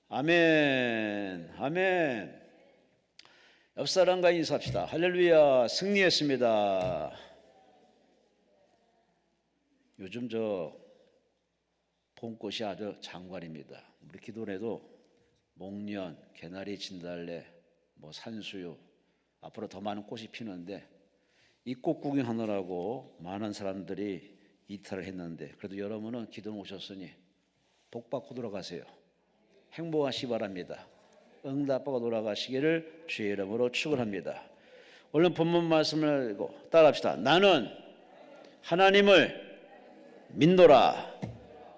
아멘, 아멘. 옆 사람과 인사합시다. 할렐루야, 승리했습니다. 요즘 봄꽃이 아주 장관입니다. 우리 기도원에도 목련, 개나리, 진달래, 산수유, 앞으로 더 많은 꽃이 피는데 이 꽃 구경하느라고 많은 사람들이 이탈을 했는데 그래도 여러분은 기도원 오셨으니 복 받고 돌아가세요. 행복하시기 바랍니다. 응답받고 돌아가시기를 주의 이름으로 축원합니다. 오늘 본문 말씀을 읽고 따라합시다. 나는 하나님을 믿노라.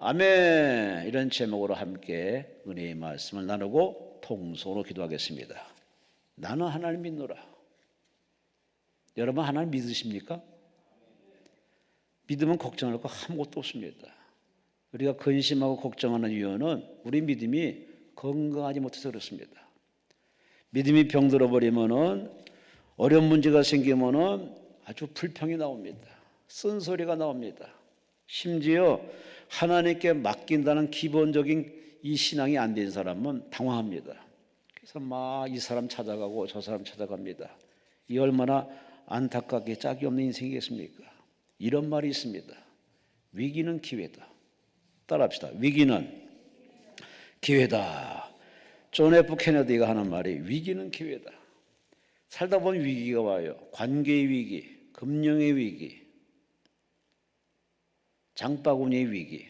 아멘. 이런 제목으로 함께 은혜의 말씀을 나누고 통성으로 기도하겠습니다. 나는 하나님 믿노라. 여러분 하나님 믿으십니까? 믿으면 걱정할 거 아무것도 없습니다. 우리가 근심하고 걱정하는 이유는 우리 믿음이 건강하지 못해서 그렇습니다. 믿음이 병들어 버리면은 어려운 문제가 생기면은 아주 불평이 나옵니다. 쓴소리가 나옵니다. 심지어 하나님께 맡긴다는 기본적인 이 신앙이 안 된 사람은 당황합니다. 그래서 막 이 사람 찾아가고 저 사람 찾아갑니다. 이 얼마나 안타깝게 짝이 없는 인생이겠습니까? 이런 말이 있습니다. 위기는 기회다. 따라합시다. 위기는 기회다. 존 F 케네디가 하는 말이 위기는 기회다. 살다 보면 위기가 와요. 관계의 위기, 금융의 위기, 장바구니의 위기,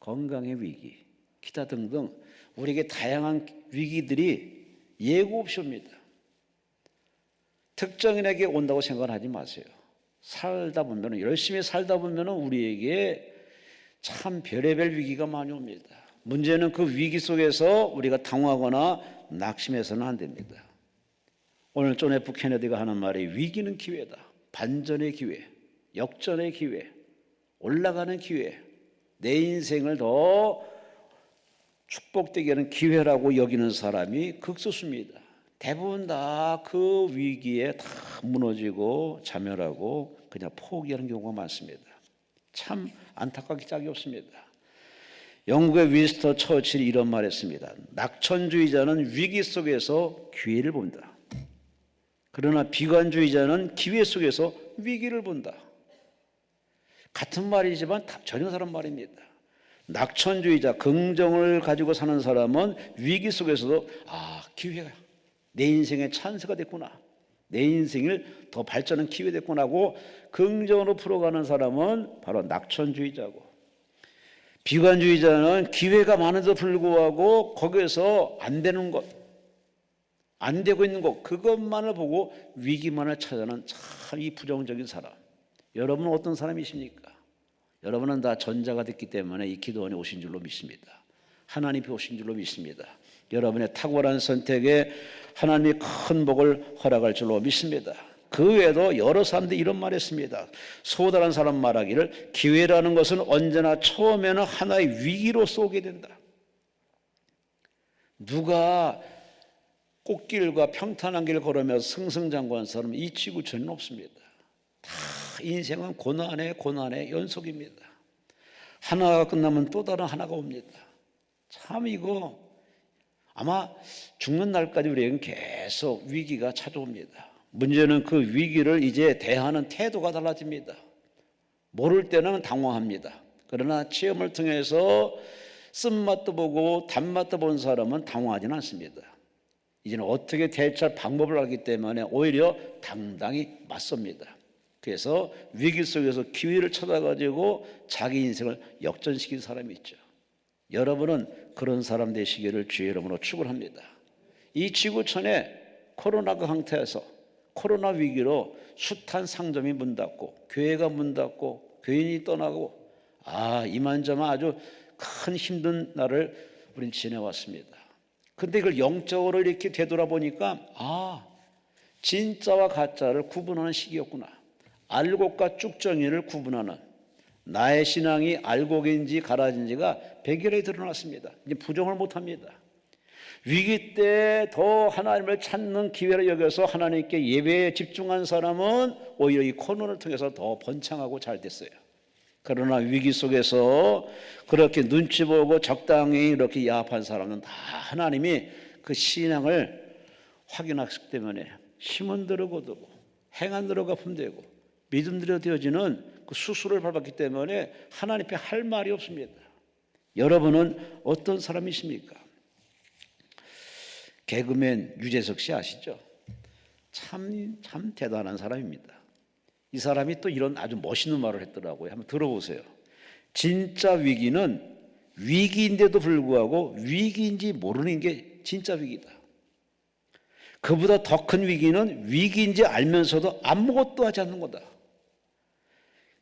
건강의 위기, 기타 등등 우리에게 다양한 위기들이 예고 없이 옵니다. 특정인에게 온다고 생각하지 마세요. 살다 보면, 열심히 살다 보면 우리에게 참 별의별 위기가 많이 옵니다. 문제는 그 위기 속에서 우리가 당황하거나 낙심해서는 안 됩니다. 오늘 존 F 케네디가 하는 말이 위기는 기회다. 반전의 기회, 역전의 기회, 올라가는 기회, 내 인생을 더 축복되게 하는 기회라고 여기는 사람이 극소수입니다. 대부분 다 그 위기에 다 무너지고 자멸하고 그냥 포기하는 경우가 많습니다. 참 안타깝게 짝이 없습니다. 영국의 윈스턴 처칠이 이런 말했습니다. 낙천주의자는 위기 속에서 기회를 본다. 그러나 비관주의자는 기회 속에서 위기를 본다. 같은 말이지만 전혀 다른 말입니다. 낙천주의자, 긍정을 가지고 사는 사람은 위기 속에서도 기회가 내 인생의 찬스가 됐구나. 내 인생을 더 발전한 기회 됐구나 하고 긍정으로 풀어가는 사람은 바로 낙천주의자고, 비관주의자는 기회가 많은데도 불구하고 거기에서 안 되는 것, 안 되고 있는 것, 그것만을 보고 위기만을 찾아내는 참 이 부정적인 사람. 여러분은 어떤 사람이십니까? 여러분은 다 전자가 됐기 때문에 이 기도원에 오신 줄로 믿습니다. 하나님이 오신 줄로 믿습니다. 여러분의 탁월한 선택에 하나님이 큰 복을 허락할 줄로 믿습니다. 그 외에도 여러 사람들이 이런 말 했습니다. 소다란 사람 말하기를 기회라는 것은 언제나 처음에는 하나의 위기로 쏘게 된다. 누가 꽃길과 평탄한 길을 걸으면서 승승장구한 사람은 이 지구촌에는 없습니다. 다 인생은 고난의 연속입니다. 하나가 끝나면 또 다른 하나가 옵니다. 참 이거 아마 죽는 날까지 우리에게는 계속 위기가 찾아옵니다. 문제는 그 위기를 이제 대하는 태도가 달라집니다. 모를 때는 당황합니다. 그러나 체험을 통해서 쓴맛도 보고 단맛도 본 사람은 당황하지는 않습니다. 이제는 어떻게 대처할 방법을 알기 때문에 오히려 당당히 맞섭니다. 그래서 위기 속에서 기회를 찾아가지고 자기 인생을 역전시킨 사람이 있죠. 여러분은 그런 사람 되시기를 주의 이름으로 축원합니다. 이 지구촌에 코로나가 강타해서 코로나 위기로 숱한 상점이 문 닫고 교회가 문 닫고 교인이 떠나고 이만저만 아주 큰 힘든 날을 우린 지내왔습니다. 근데 이걸 영적으로 이렇게 되돌아보니까 진짜와 가짜를 구분하는 시기였구나. 알곡과 쭉정이를 구분하는, 나의 신앙이 알곡인지 가라진지가 백열에 드러났습니다. 이제 부정을 못합니다. 위기 때 더 하나님을 찾는 기회를 여겨서 하나님께 예배에 집중한 사람은 오히려 이 코너를 통해서 더 번창하고 잘 됐어요. 그러나 위기 속에서 그렇게 눈치 보고 적당히 이렇게 야합한 사람은 다 하나님이 그 신앙을 확인하기 때문에 힘은 들어거두고 행한 대로 갚음되고 믿음대로 되어지는 그 수수를 밟았기 때문에 하나님 앞에 할 말이 없습니다. 여러분은 어떤 사람이십니까? 개그맨 유재석 씨 아시죠? 참 대단한 사람입니다. 이 사람이 또 이런 아주 멋있는 말을 했더라고요. 한번 들어보세요. 진짜 위기는 위기인데도 불구하고 위기인지 모르는 게 진짜 위기다. 그보다 더 큰 위기는 위기인지 알면서도 아무것도 하지 않는 거다.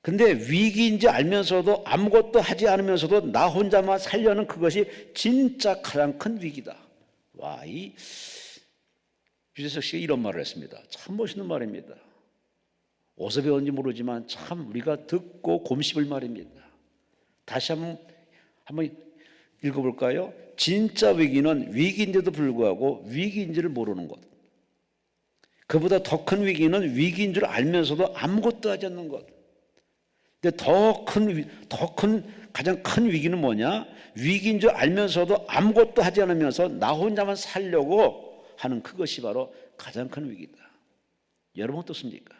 근데 위기인지 알면서도 아무것도 하지 않으면서도 나 혼자만 살려는 그것이 진짜 가장 큰 위기다. 와, 이 유재석 씨가 이런 말을 했습니다. 참 멋있는 말입니다. 어디서 배웠는지 모르지만 참 우리가 듣고 곰씹을 말입니다. 다시 한번 읽어볼까요? 진짜 위기는 위기인데도 불구하고 위기인지를 모르는 것. 그보다 더 큰 위기는 위기인 줄 알면서도 아무것도 하지 않는 것. 근데 가장 큰 위기는 뭐냐? 위기인 줄 알면서도 아무것도 하지 않으면서 나 혼자만 살려고 하는 그것이 바로 가장 큰 위기다. 여러분 어떻습니까?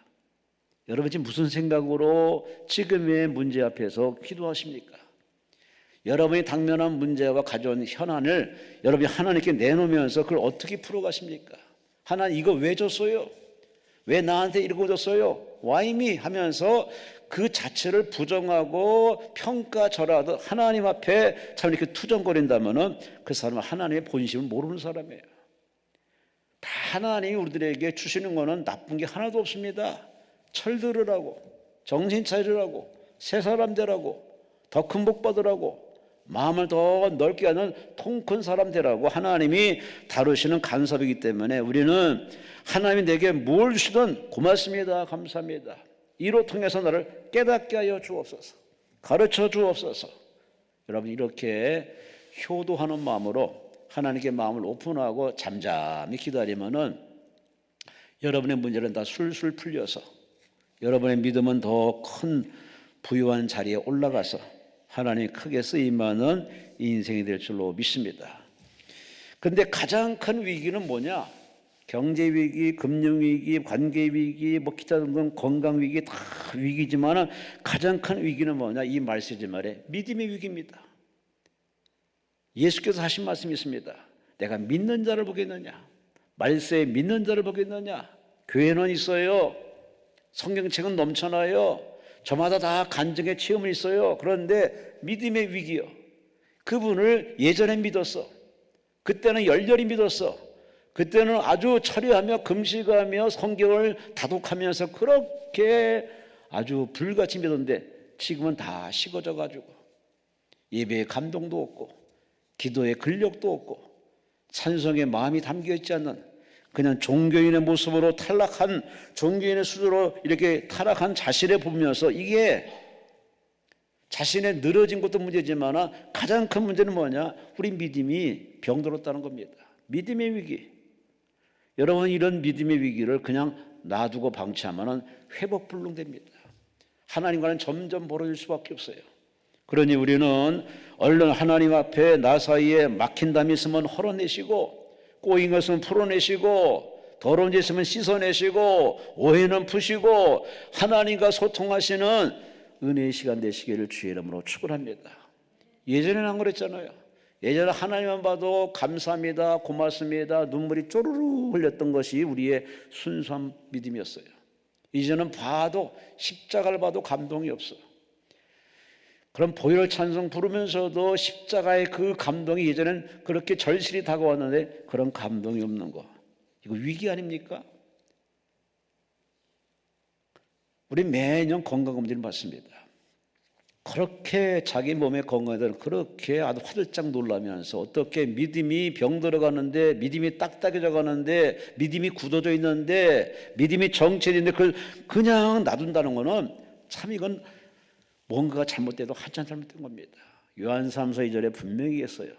여러분 지금 무슨 생각으로 지금의 문제 앞에서 기도하십니까? 여러분이 당면한 문제와 가져온 현안을 여러분이 하나님께 내놓으면서 그걸 어떻게 풀어가십니까? 하나님 이거 왜 줬어요? 왜 나한테 이러고 줬어요? Why me? 하면서 그 자체를 부정하고 평가절하듯 하나님 앞에 참 이렇게 투정거린다면은 그 사람은 하나님의 본심을 모르는 사람이에요. 다 하나님이 우리들에게 주시는 거는 나쁜 게 하나도 없습니다. 철들으라고, 정신 차리라고, 새 사람 되라고, 더 큰 복 받으라고, 마음을 더 넓게 하는 통 큰 사람 되라고 하나님이 다루시는 간섭이기 때문에 우리는 하나님이 내게 뭘 주시든 고맙습니다, 감사합니다. 이로 통해서 나를 깨닫게 하여 주옵소서, 가르쳐 주옵소서. 여러분 이렇게 효도하는 마음으로 하나님께 마음을 오픈하고 잠잠히 기다리면은 여러분의 문제는 다 술술 풀려서 여러분의 믿음은 더 큰 부유한 자리에 올라가서 하나님이 크게 쓰임하는 인생이 될 줄로 믿습니다. 그런데 가장 큰 위기는 뭐냐? 경제 위기, 금융 위기, 관계 위기, 뭐 기타 등등 건강 위기 다 위기지만은 가장 큰 위기는 뭐냐? 이 말세지 말에 믿음의 위기입니다. 예수께서 하신 말씀이 있습니다. 내가 믿는 자를 보겠느냐? 말세에 믿는 자를 보겠느냐? 교회는 있어요. 성경책은 넘쳐나요. 저마다 다 간증의 체험이 있어요. 그런데 믿음의 위기요. 그분을 예전에 믿었어. 그때는 열렬히 믿었어. 그때는 아주 철회하며 금식하며 성경을 다독하면서 그렇게 아주 불같이 믿었는데 지금은 다 식어져 가지고 예배에 감동도 없고 기도에 근력도 없고 찬송에 마음이 담겨 있지 않는 그냥 종교인의 모습으로 탈락한 종교인의 수준으로 이렇게 타락한 자신을 보면서 이게 자신의 늘어진 것도 문제지만 가장 큰 문제는 뭐냐? 우리 믿음이 병들었다는 겁니다. 믿음의 위기. 여러분 이런 믿음의 위기를 그냥 놔두고 방치하면 회복불능됩니다. 하나님과는 점점 벌어질 수밖에 없어요. 그러니 우리는 얼른 하나님 앞에 나 사이에 막힌 담이 있으면 헐어내시고 꼬인 것은 풀어내시고 더러운 짓 있으면 씻어내시고 오해는 푸시고 하나님과 소통하시는 은혜의 시간 되시기를 주의 이름으로 축원합니다. 예전에는 안 그랬잖아요. 예전에 하나님만 봐도 감사합니다, 고맙습니다, 눈물이 쪼르르 흘렸던 것이 우리의 순수한 믿음이었어요. 이제는 봐도 십자가를 봐도 감동이 없어요. 그럼 보혈 찬송 부르면서도 십자가의 그 감동이 예전엔 그렇게 절실히 다가왔는데 그런 감동이 없는 거, 이거 위기 아닙니까? 우리 매년 건강검진을 받습니다. 그렇게 자기 몸의 건강에 대한 그렇게 아주 화들짝 놀라면서 어떻게 믿음이 병들어가는데 믿음이 딱딱해져 가는데 믿음이 굳어져 있는데 믿음이 정체인데 그걸 그냥 놔둔다는 거는 참 이건 뭔가가 잘못돼도 한참 잘못된 겁니다. 요한 3서 2절에 분명히 했어요.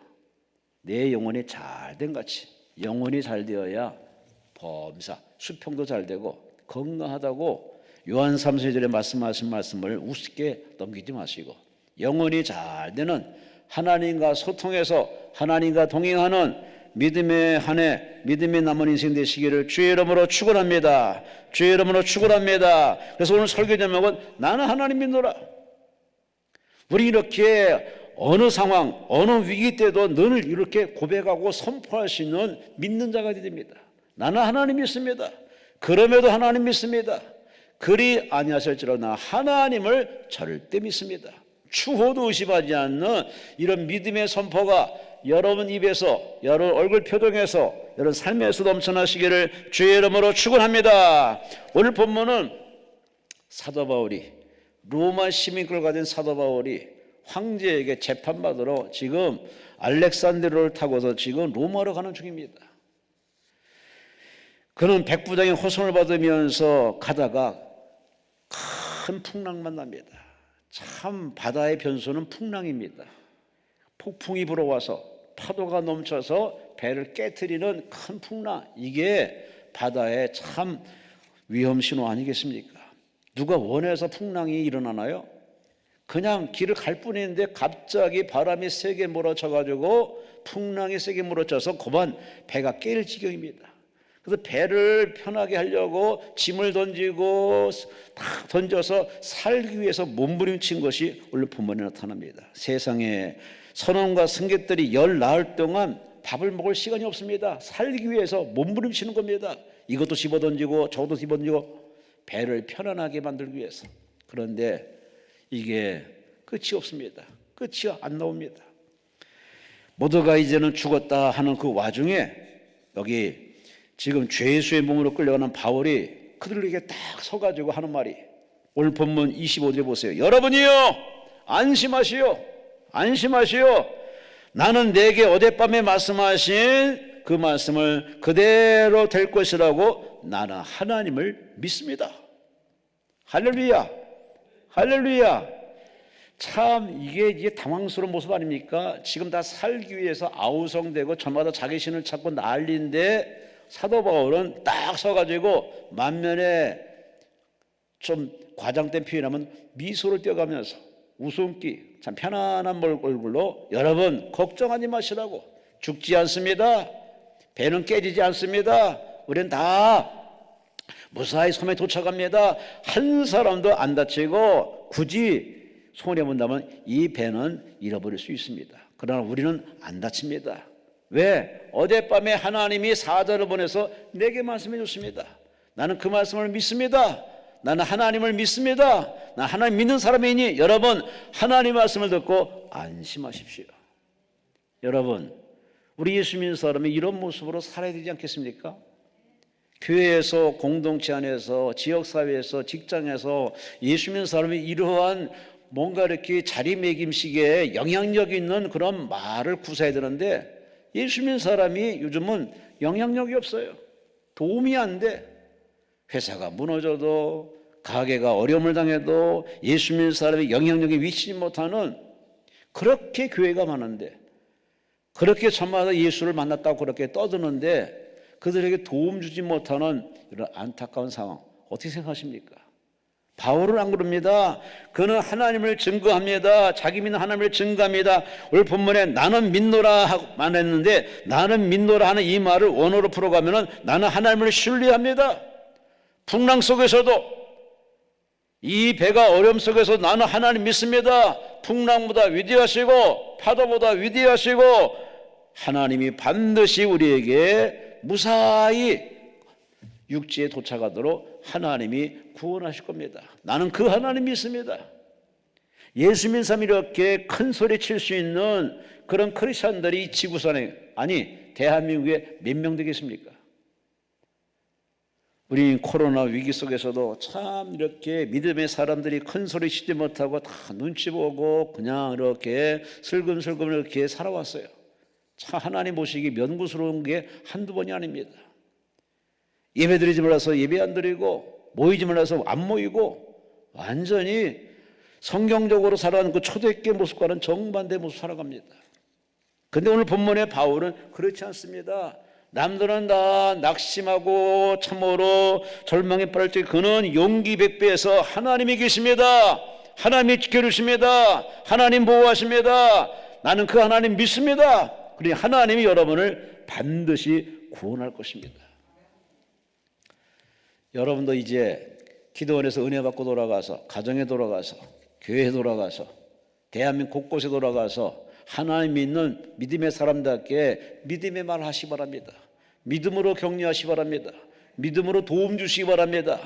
내 영혼이 잘된 같이 영혼이 잘 되어야 범사, 수평도 잘 되고 건강하다고 요한 3세절에 말씀하신 말씀을 우습게 넘기지 마시고 영혼이 잘 되는 하나님과 소통해서 하나님과 동행하는 믿음의 한 해, 믿음의 남은 인생 되시기를 주의 이름으로 축원합니다. 주의 이름으로 축원합니다. 그래서 오늘 설교 제목은 나는 하나님 믿노라. 우리 이렇게 어느 상황, 어느 위기 때도 늘 이렇게 고백하고 선포할 수 있는 믿는 자가 됩니다. 나는 하나님 믿습니다. 그럼에도 하나님 믿습니다. 그리 아니하실지라도 하나님을 절대 믿습니다. 추호도 의심하지 않는 이런 믿음의 선포가 여러분 입에서, 여러분 얼굴 표정에서, 여러분 삶에서 넘쳐나시기를 주의 이름으로 축원합니다. 오늘 본문은 사도 바울이, 로마 시민권을 가진 사도 바울이 황제에게 재판받으러 지금 알렉산드로를 타고서 지금 로마로 가는 중입니다. 그는 백부장의 호송을 받으면서 가다가 큰 풍랑 만납니다. 참 바다의 변수는 풍랑입니다. 폭풍이 불어와서 파도가 넘쳐서 배를 깨트리는 큰 풍랑, 이게 바다의 참 위험 신호 아니겠습니까? 누가 원해서 풍랑이 일어나나요? 그냥 길을 갈 뿐인데 갑자기 바람이 세게 몰아쳐가지고 풍랑이 세게 몰아쳐서 그만 배가 깨질 지경입니다. 그래서 배를 편하게 하려고 짐을 던지고 다 던져서 살기 위해서 몸부림친 것이 오늘 본문에 나타납니다. 세상에 선원과 승객들이 열 나흘 동안 밥을 먹을 시간이 없습니다. 살기 위해서 몸부림치는 겁니다. 이것도 집어던지고 저것도 집어던지고 배를 편안하게 만들기 위해서. 그런데 이게 끝이 없습니다. 끝이 안 나옵니다. 모두가 이제는 죽었다 하는 그 와중에 여기 지금 죄수의 몸으로 끌려가는 바울이 그들에게 딱 서가지고 하는 말이, 오늘 본문 25절에 보세요. 여러분이요 안심하시오, 안심하시오. 나는 내게 어젯밤에 말씀하신 그 말씀을 그대로 될 것이라고 나는 하나님을 믿습니다. 할렐루야, 할렐루야. 참 이게 당황스러운 모습 아닙니까? 지금 다 살기 위해서 아우성되고 저마다 자기 신을 찾고 난리인데 사도 바울은 딱 서가지고 만면에 좀 과장된 표현하면 미소를 띄어가면서 웃음기, 참 편안한 얼굴로 여러분 걱정하지 마시라고, 죽지 않습니다. 배는 깨지지 않습니다. 우리는 다 무사히 섬에 도착합니다. 한 사람도 안 다치고 굳이 손해본다면 이 배는 잃어버릴 수 있습니다. 그러나 우리는 안 다칩니다. 왜? 어젯밤에 하나님이 사자를 보내서 내게 말씀해 줬습니다. 나는 그 말씀을 믿습니다. 나는 하나님을 믿습니다. 나 하나님 믿는 사람이니 여러분 하나님 말씀을 듣고 안심하십시오. 여러분 우리 예수 믿는 사람이 이런 모습으로 살아야 되지 않겠습니까? 교회에서, 공동체 안에서, 지역사회에서, 직장에서 예수 믿는 사람이 이러한 뭔가 이렇게 자리매김식에 영향력 있는 그런 말을 구사해야 되는데 예수 믿는 사람이 요즘은 영향력이 없어요. 도움이 안 돼. 회사가 무너져도, 가게가 어려움을 당해도 예수 믿는 사람이 영향력에 미치지 못하는 그렇게 교회가 많은데, 그렇게 저마다 예수를 만났다고 그렇게 떠드는데 그들에게 도움 주지 못하는 이런 안타까운 상황, 어떻게 생각하십니까? 바울은 안 그럽니다. 그는 하나님을 증거합니다. 자기 믿는 하나님을 증거합니다. 오늘 본문에 나는 믿노라만 했는데 나는 믿노라 하는 이 말을 원어로 풀어가면 나는 하나님을 신뢰합니다. 풍랑 속에서도, 이 배가 어려움 속에서 나는 하나님 믿습니다. 풍랑보다 위대하시고 파도보다 위대하시고 하나님이 반드시 우리에게 무사히 육지에 도착하도록 하나님이 구원하실 겁니다. 나는 그 하나님 믿습니다. 예수 믿는 사람이 이렇게 큰 소리 칠 수 있는 그런 크리스천들이 지구상에, 아니 대한민국에 몇 명 되겠습니까? 우리 코로나 위기 속에서도 참 이렇게 믿음의 사람들이 큰 소리 치지 못하고 다 눈치 보고 그냥 이렇게 슬금슬금 이렇게 살아왔어요. 참 하나님 보시기 면구스러운 게 한두 번이 아닙니다. 예배 드리지 말아서 예배 안 드리고, 모이지 말아서 안 모이고, 완전히 성경적으로 살아가는 그 초대교회 모습과는 정반대 모습 살아갑니다. 근데 오늘 본문의 바울은 그렇지 않습니다. 남들은 다 낙심하고 참으로 절망에 빠질 때 그는 용기 백배에서 하나님이 계십니다. 하나님이 지켜주십니다. 하나님 보호하십니다. 나는 그 하나님 믿습니다. 그러니 하나님이 여러분을 반드시 구원할 것입니다. 여러분도 이제 기도원에서 은혜 받고 돌아가서 가정에 돌아가서 교회에 돌아가서 대한민국 곳곳에 돌아가서 하나님 믿는 믿음의 사람답게 믿음의 말 하시 바랍니다. 믿음으로 격려하시 바랍니다. 믿음으로 도움 주시기 바랍니다.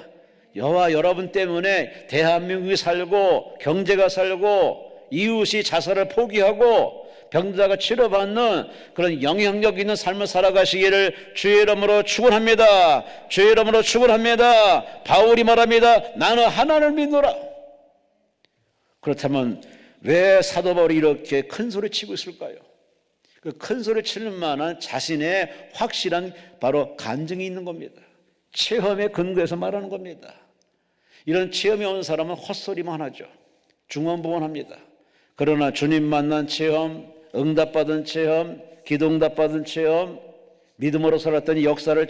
여와 여러분 때문에 대한민국이 살고 경제가 살고 이웃이 자살을 포기하고 병자가 치료받는 그런 영향력 있는 삶을 살아가시기를 주의 이름으로 축원합니다. 주의 이름으로 축원합니다. 바울이 말합니다. 나는 하나님을 믿노라. 그렇다면 왜 사도 바울이 이렇게 큰 소리 치고 있을까요? 그 큰 소리 치는 만한 자신의 확실한 바로 간증이 있는 겁니다. 체험의 근거에서 말하는 겁니다. 이런 체험이 오는 사람은 헛소리만 하죠. 중언부언합니다. 그러나 주님 만난 체험, 응답받은 체험, 기도응답받은 체험, 믿음으로 살았더니 역사를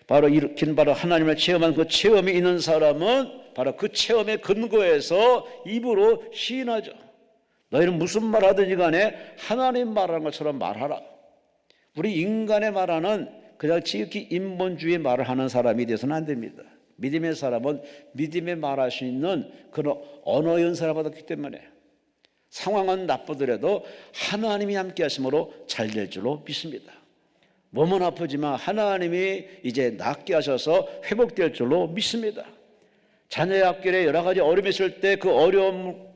바로 일으킨 바로 하나님을 체험한 그 체험이 있는 사람은 바로 그 체험의 근거에서 입으로 시인하죠. 너희는 무슨 말 하든지 간에 하나님 말하는 것처럼 말하라. 우리 인간의 말하는 그냥 지극히 인본주의 말을 하는 사람이 되어서는 안 됩니다. 믿음의 사람은 믿음의 말할 수 있는 그런 언어 연사를 받았기 때문에 상황은 나쁘더라도 하나님이 함께 하심으로 잘 될 줄로 믿습니다. 몸은 아프지만 하나님이 이제 낫게 하셔서 회복될 줄로 믿습니다. 자녀의 학교에 여러 가지 어려움이 있을 때 그 어려움을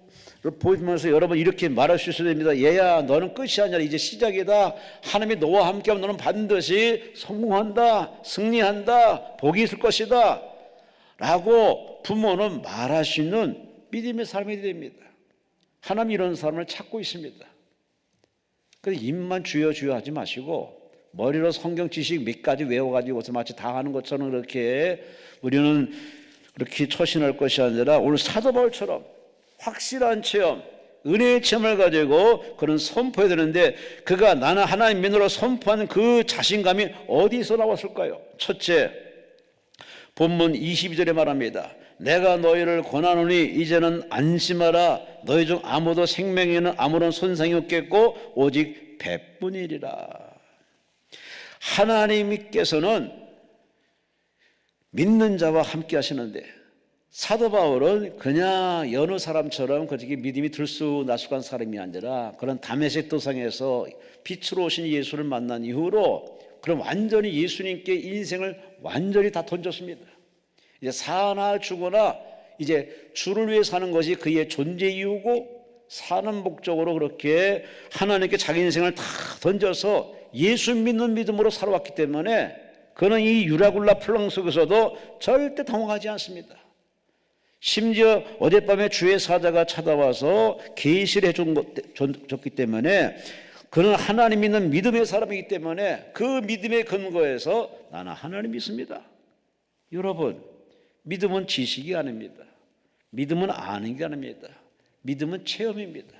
보면서 여러분 이렇게 말할 수 있어야 됩니다. 얘야 너는 끝이 아니라 이제 시작이다. 하나님이 너와 함께하면 너는 반드시 성공한다. 승리한다. 복이 있을 것이다. 라고 부모는 말할 수 있는 믿음의 삶이 됩니다. 하나님 이런 사람을 찾고 있습니다. 그래서 입만 주여 주여 하지 마시고 머리로 성경 지식 몇 가지 외워가지고서 마치 다 하는 것처럼 그렇게 우리는 그렇게 처신할 것이 아니라 오늘 사도 바울처럼 확실한 체험, 은혜의 체험을 가지고 그런 선포해야 되는데 그가 나는 하나님 믿노라 선포하는 그 자신감이 어디서 나왔을까요? 첫째, 본문 22절에 말합니다. 내가 너희를 권하노니 이제는 안심하라. 너희 중 아무도 생명에는 아무런 손상이 없겠고 오직 배뿐이리라. 하나님께서는 믿는 자와 함께 하시는데 사도 바울은 그냥 여느 사람처럼 그렇게 믿음이 들쑥날쑥한 사람이 아니라 그런 다메섹 도상에서 빛으로 오신 예수를 만난 이후로 그럼 완전히 예수님께 인생을 완전히 다 던졌습니다. 이제 사나 죽거나 이제 주를 위해 사는 것이 그의 존재 이유고 사는 목적으로 그렇게 하나님께 자기 인생을 다 던져서 예수 믿는 믿음으로 살아왔기 때문에 그는 이 유라굴라 풀랑 속에서도 절대 당황하지 않습니다. 심지어 어젯밤에 주의 사자가 찾아와서 계시를 해줬기 때문에 그는 하나님 믿는 믿음의 사람이기 때문에 그 믿음의 근거에서 나는 하나님 믿습니다. 여러분, 믿음은 지식이 아닙니다. 믿음은 아는 게 아닙니다. 믿음은 체험입니다.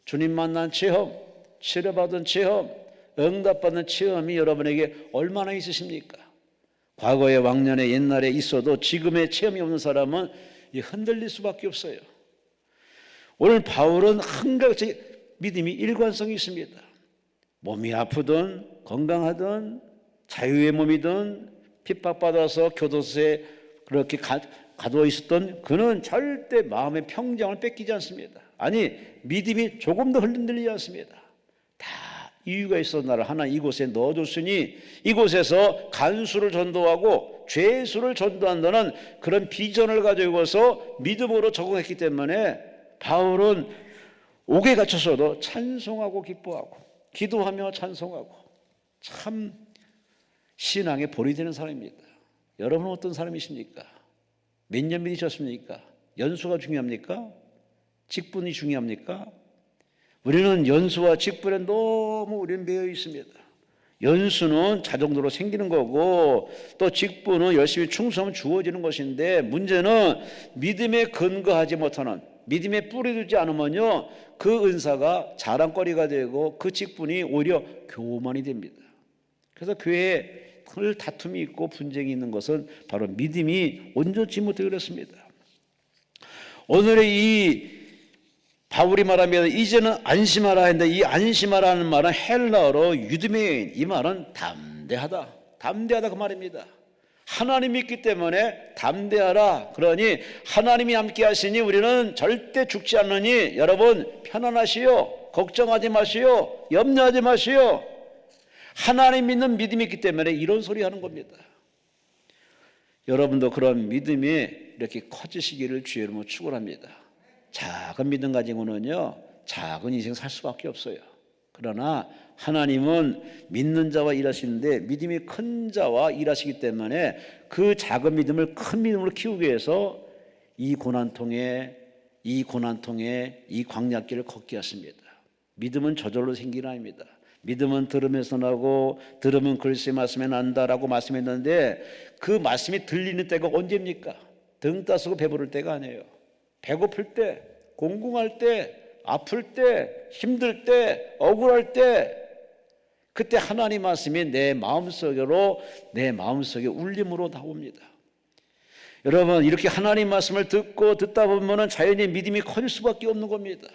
주님 만난 체험, 치료받은 체험, 응답받는 체험이 여러분에게 얼마나 있으십니까? 과거의 왕년에 옛날에 있어도 지금의 체험이 없는 사람은 흔들릴 수밖에 없어요. 오늘 바울은 한가지 믿음이 일관성이 있습니다. 몸이 아프든 건강하든 자유의 몸이든 핍박받아서 교도소에 그렇게 가두어 있었던 그는 절대 마음의 평정을 뺏기지 않습니다. 아니 믿음이 조금도 흔들리지 않습니다. 다 이유가 있어 나를 하나님 이곳에 넣어줬으니 이곳에서 간수를 전도하고 죄수를 전도한다는 그런 비전을 가지고서 믿음으로 적응했기 때문에 바울은 옥에 갇혀서도 찬송하고 기뻐하고 기도하며 찬송하고 참 신앙의 본이 되는 사람입니다. 여러분은 어떤 사람이십니까? 몇 년 믿으셨습니까? 연수가 중요합니까? 직분이 중요합니까? 우리는 연수와 직분에 너무 우리는 매여 있습니다. 연수는 자동으로 생기는 거고 또 직분은 열심히 충성하면 주어지는 것인데 문제는 믿음에 근거하지 못하는 믿음에 뿌리 두지 않으면요 그 은사가 자랑거리가 되고 그 직분이 오히려 교만이 됩니다. 그래서 교회에 늘 다툼이 있고 분쟁이 있는 것은 바로 믿음이 온전치 못해 그렇습니다. 오늘의 이 바울이 말하면 이제는 안심하라 했는데, 이 안심하라는 말은 헬라어로 유드메인, 이 말은 담대하다, 담대하다 그 말입니다. 하나님이 있기 때문에 담대하라. 그러니 하나님이 함께 하시니 우리는 절대 죽지 않느니 여러분 편안하시오, 걱정하지 마시오, 염려하지 마시오. 하나님 믿는 믿음이 있기 때문에 이런 소리 하는 겁니다. 여러분도 그런 믿음이 이렇게 커지시기를 주의 이름으로 축원합니다. 작은 믿음 가지고는요 작은 인생 살 수밖에 없어요. 그러나 하나님은 믿는 자와 일하시는데 믿음이 큰 자와 일하시기 때문에 그 작은 믿음을 큰 믿음으로 키우기 위해서 이 고난통에 이 광야길을 걷게 하십니다. 믿음은 저절로 생기는 아닙니다. 믿음은 들으면서 나고 들으면 글쎄 말씀에 난다라고 말씀했는데, 그 말씀이 들리는 때가 언제입니까? 등 따스고 배부를 때가 아니에요. 배고플 때, 공공할 때, 아플 때, 힘들 때, 억울할 때, 그때 하나님 말씀이 내 마음속에 울림으로 나옵니다. 여러분, 이렇게 하나님 말씀을 듣다 보면 자연히 믿음이 커질 수밖에 없는 겁니다.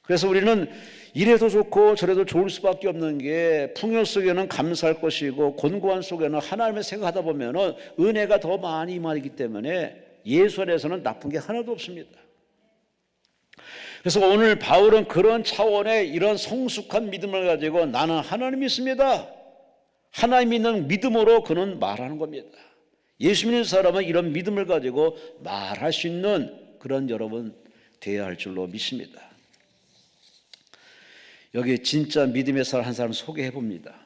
그래서 우리는 이래도 좋고 저래도 좋을 수밖에 없는 게, 풍요 속에는 감사할 것이고 곤고한 속에는 하나님을 생각하다 보면 은혜가 더 많이 임하기 때문에 예수 안에서는 나쁜 게 하나도 없습니다. 그래서 오늘 바울은 그런 차원의 이런 성숙한 믿음을 가지고 나는 하나님 믿습니다, 하나님 믿는 믿음으로 그는 말하는 겁니다. 예수 믿는 사람은 이런 믿음을 가지고 말할 수 있는 그런 여러분 되어야 할 줄로 믿습니다. 여기 진짜 믿음의 사람 한 사람 소개해 봅니다.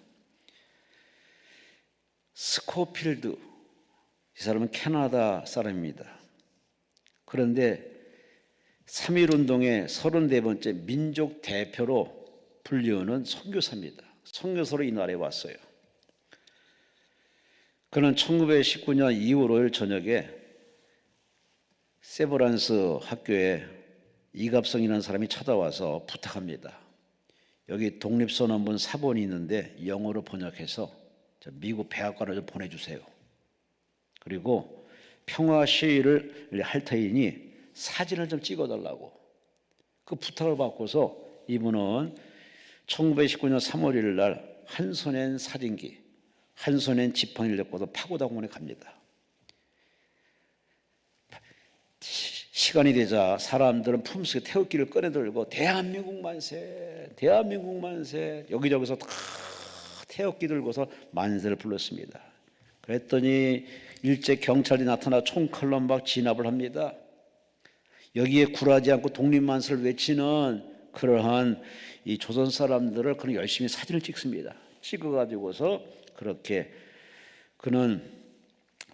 스코필드, 이 사람은 캐나다 사람입니다. 그런데 3.1운동의 34번째 민족 대표로 불리우는 선교사입니다. 선교사로 이 나라에 왔어요. 그는 1919년 2월 5일 저녁에 세브란스 학교에 이갑성이라는 사람이 찾아와서 부탁합니다. 여기 독립선언문 사본이 있는데 영어로 번역해서 미국 백악관으로 좀 보내주세요. 그리고 평화 시위를 할 터이니 사진을 좀 찍어달라고 그 부탁을 받고서 이분은 1919년 3월 1일 날 한 손엔 사진기, 한 손엔 지팡이를 잡고서 파고다공원에 갑니다. 시간이 되자 사람들은 품속에 태극기를 꺼내들고 대한민국 만세, 대한민국 만세, 여기저기서 다 태극기 들고서 만세를 불렀습니다. 그랬더니 일제 경찰이 나타나 총칼로 막 진압을 합니다. 여기에 굴하지 않고 독립만세를 외치는 그러한 이 조선 사람들을 그는 열심히 사진을 찍습니다. 찍어가지고서 그렇게 그는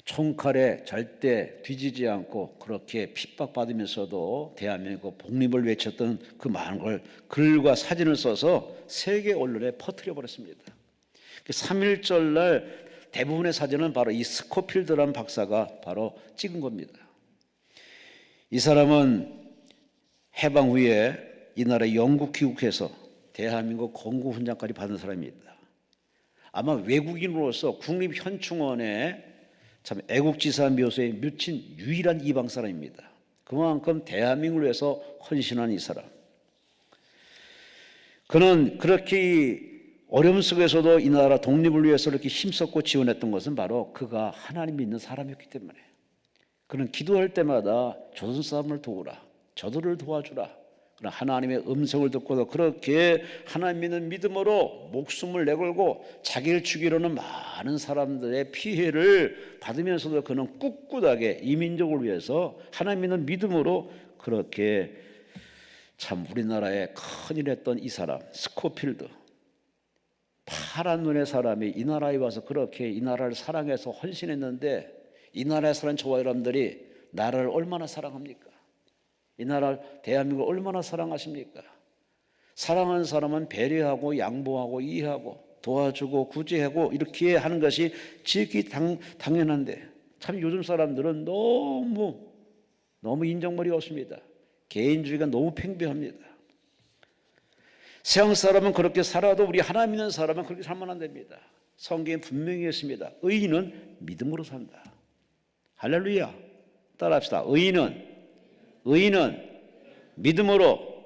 총칼에 절대 뒤지지 않고 그렇게 핍박받으면서도 대한민국 독립을 외쳤던 그 많은 걸 글과 사진을 써서 세계 언론에 퍼뜨려 버렸습니다. 3.1절 날 대부분의 사진은 바로 이 스코필드라는 박사가 바로 찍은 겁니다. 이 사람은 해방 후에 이 나라 영국 귀국해서 대한민국 건국훈장까지 받은 사람입니다. 아마 외국인으로서 국립현충원에 참 애국지사 묘소에 묻힌 유일한 이방 사람입니다. 그만큼 대한민국을 위해서 헌신한 이 사람. 그는 그렇게 어려움 속에서도 이 나라 독립을 위해서 이렇게 힘썼고 지원했던 것은 바로 그가 하나님 믿는 사람이었기 때문에. 그는 기도할 때마다 조선 사람을 도우라, 저들을 도와주라, 그런 하나님의 음성을 듣고도 그렇게 하나님 믿는 믿음으로 목숨을 내걸고 자기를 죽이려는 많은 사람들의 피해를 받으면서도 그는 꿋꿋하게 이 민족을 위해서 하나님 믿는 믿음으로 그렇게 참 우리나라에 큰일 했던 이 사람 스코필드, 파란 눈의 사람이 이 나라에 와서 그렇게 이 나라를 사랑해서 헌신했는데, 이 나라에 사는 저와 여러분들이 나라를 얼마나 사랑합니까? 이 나라 대한민국을 얼마나 사랑하십니까? 사랑하는 사람은 배려하고 양보하고 이해하고 도와주고 구제하고 이렇게 하는 것이 지극히 당연한데, 참 요즘 사람들은 너무 인정머리가 없습니다. 개인주의가 너무 팽배합니다. 세상 사람은 그렇게 살아도 우리 하나님 믿는 사람은 그렇게 살면 안 됩니다. 성경에 분명히 했습니다. 의인은 믿음으로 산다. 할렐루야. 따라합시다. 의인은 믿음으로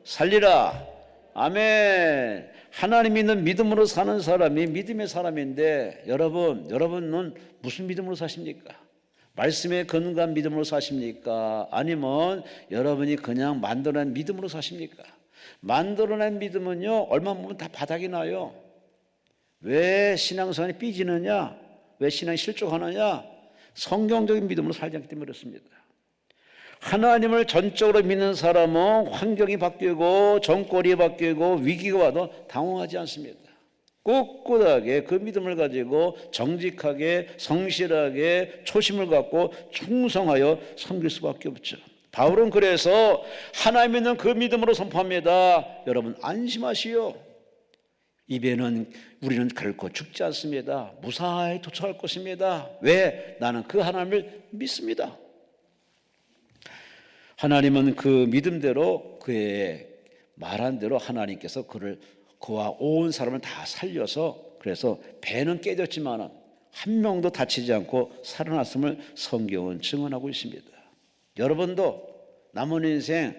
살리라. 아멘. 하나님 믿는 믿음으로 사는 사람이 믿음의 사람인데 여러분은 무슨 믿음으로 사십니까? 말씀에 근거한 믿음으로 사십니까? 아니면 여러분이 그냥 만들어낸 믿음으로 사십니까? 만들어낸 믿음은요, 얼마 보면 다 바닥이 나요. 왜 신앙생활이 삐지느냐? 왜 신앙이 실족하느냐? 성경적인 믿음으로 살지 않기 때문에 그렇습니다. 하나님을 전적으로 믿는 사람은 환경이 바뀌고 정권이 바뀌고 위기가 와도 당황하지 않습니다. 꿋꿋하게 그 믿음을 가지고 정직하게 성실하게 초심을 갖고 충성하여 섬길 수밖에 없죠. 바울은 그래서 하나님 있는 그 믿음으로 선포합니다. 여러분 안심하시오. 입에는 우리는 결코 죽지 않습니다. 무사히 도착할 것입니다. 왜? 나는 그 하나님을 믿습니다. 하나님은 그 믿음대로 그의 말한 대로 하나님께서 그와 온 사람을 다 살려서 그래서 배는 깨졌지만 한 명도 다치지 않고 살아났음을 성경은 증언하고 있습니다. 여러분도 남은 인생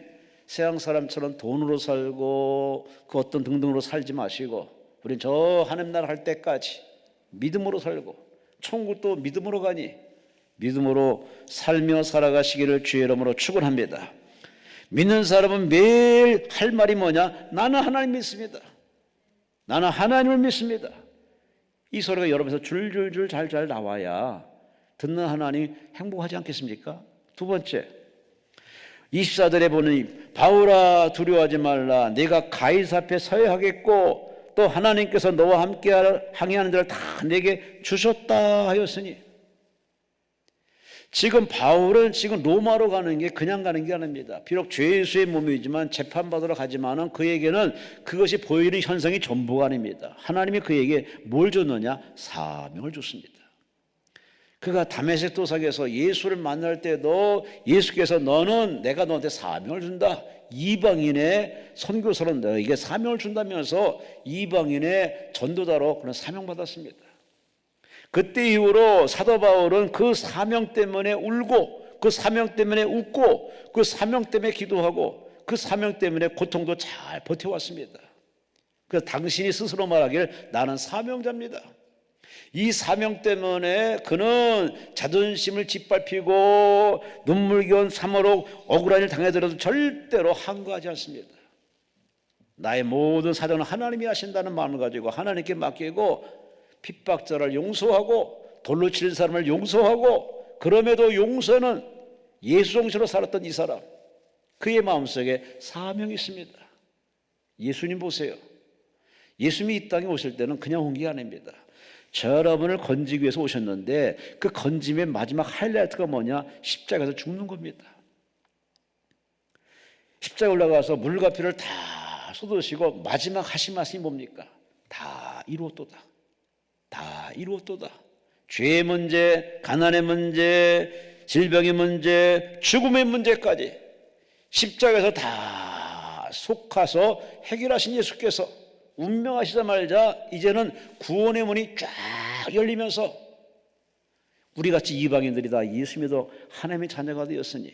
세상 사람처럼 돈으로 살고 그 어떤 등등으로 살지 마시고 우린 저 하나님 나라 할 때까지 믿음으로 살고 천국도 믿음으로 가니 믿음으로 살며 살아가시기를 주의 이름으로 축원합니다. 믿는 사람은 매일 할 말이 뭐냐? 나는 하나님 믿습니다. 나는 하나님을 믿습니다. 이 소리가 여러분에서 줄줄줄 잘 나와야 듣는 하나님 행복하지 않겠습니까? 두 번째, 24절에 보니 바울아 두려워하지 말라. 네가 가이사 앞에 서야 하겠고 또 하나님께서 너와 함께 항해하는 자를 다 내게 주셨다 하였으니, 지금 바울은 지금 로마로 가는 게 그냥 가는 게 아닙니다. 비록 죄수의 몸이지만 재판받으러 가지만은 그에게는 그것이 보이는 현상이 전부가 아닙니다. 하나님이 그에게 뭘 줬느냐? 사명을 줬습니다. 그가 다메섹 도상에서 예수를 만날 때도 예수께서 내가 너한테 사명을 준다. 이방인의 선교사로 너에게 사명을 준다면서 이방인의 전도자로 그런 사명받았습니다. 그때 이후로 사도 바울은 그 사명 때문에 울고 그 사명 때문에 웃고 그 사명 때문에 기도하고 그 사명 때문에 고통도 잘 버텨왔습니다. 그래서 당신이 스스로 말하기를 나는 사명자입니다. 이 사명 때문에 그는 자존심을 짓밟히고 눈물겨운 사모로 억울한 일 당하더라도 절대로 항거하지 않습니다. 나의 모든 사정은 하나님이 하신다는 마음을 가지고 하나님께 맡기고 핍박자를 용서하고 돌로 치는 사람을 용서하고, 그럼에도 용서는 예수 정신으로 살았던 이 사람, 그의 마음속에 사명이 있습니다. 예수님 보세요. 예수님이 이 땅에 오실 때는 그냥 온 게 아닙니다. 여러분을 건지기 위해서 오셨는데 그 건짐의 마지막 하이라이트가 뭐냐? 십자가에서 죽는 겁니다. 십자가에 올라가서 물과 피를 다 쏟으시고 마지막 하신 말씀이 뭡니까? 다 이루었도다. 다 이루었도다. 죄의 문제, 가난의 문제, 질병의 문제, 죽음의 문제까지 십자가에서 다 속하서 해결하신 예수께서 운명하시자마자 이제는 구원의 문이 쫙 열리면서 우리같이 이방인들이 다 예수 믿어 하나님의 자녀가 되었으니